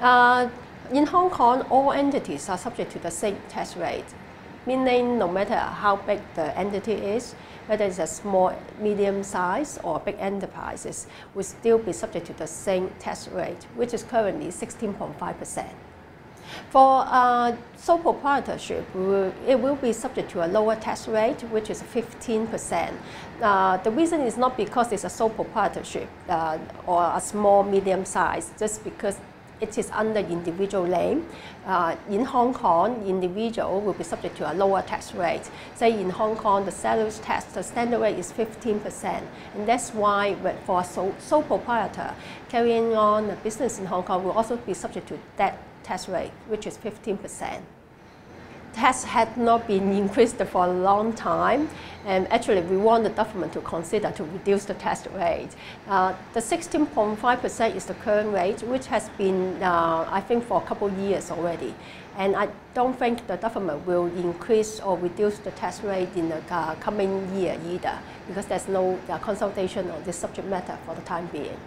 In Hong Kong, all entities are subject to the same tax rate, meaning no matter how big the entity is, whether it's a small, medium size or big enterprises, will still be subject to the same tax rate, which is currently 16.5%. For sole proprietorship, it will be subject to a lower tax rate, which is 15%. The reason is not because it's a sole proprietorship or a small, medium size, just because it is under individual name. In Hong Kong, individual will be subject to a lower tax rate. Say in Hong Kong, the sales tax, the standard rate is 15%. And that's why for a sole proprietor carrying on a business in Hong Kong will also be subject to that tax rate, which is 15%. Tax had not been increased for a long time, and actually we want the government to consider to reduce the tax rate. The 16.5% is the current rate, which has been, I think, for a couple of years already. And I don't think the government will increase or reduce the tax rate in the coming year either, because there's no consultation on this subject matter for the time being.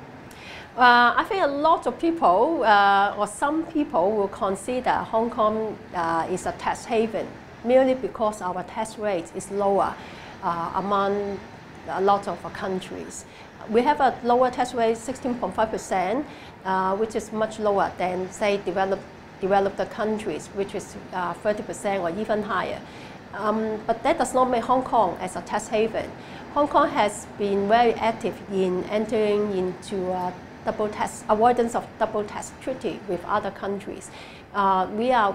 I think a lot of people, or some people, will consider Hong Kong is a tax haven merely because our tax rate is lower among a lot of countries. We have a lower tax rate, 16.5%, which is much lower than, say, developed countries, which is 30% or even higher. But that does not make Hong Kong as a tax haven. Hong Kong has been very active in entering into avoidance of double tax treaty with other countries. We are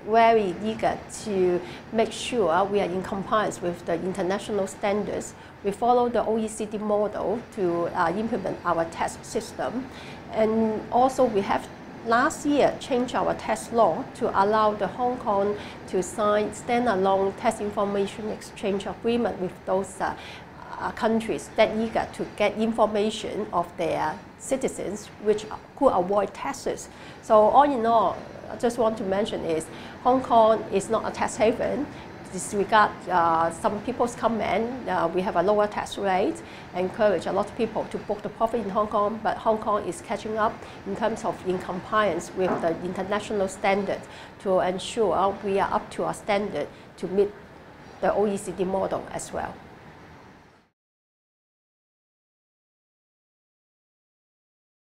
very eager to make sure we are in compliance with the international standards. We follow the OECD model to implement our tax system. And also we have last year changed our tax law to allow the Hong Kong to sign standalone tax information exchange agreement with those countries that eager to get information of their citizens who avoid taxes. So all in all, I just want to mention is Hong Kong is not a tax haven. Disregard some people's comment, we have a lower tax rate, encourage a lot of people to book the profit in Hong Kong, but Hong Kong is catching up in terms of in compliance with the international standard to ensure we are up to our standard to meet the OECD model as well.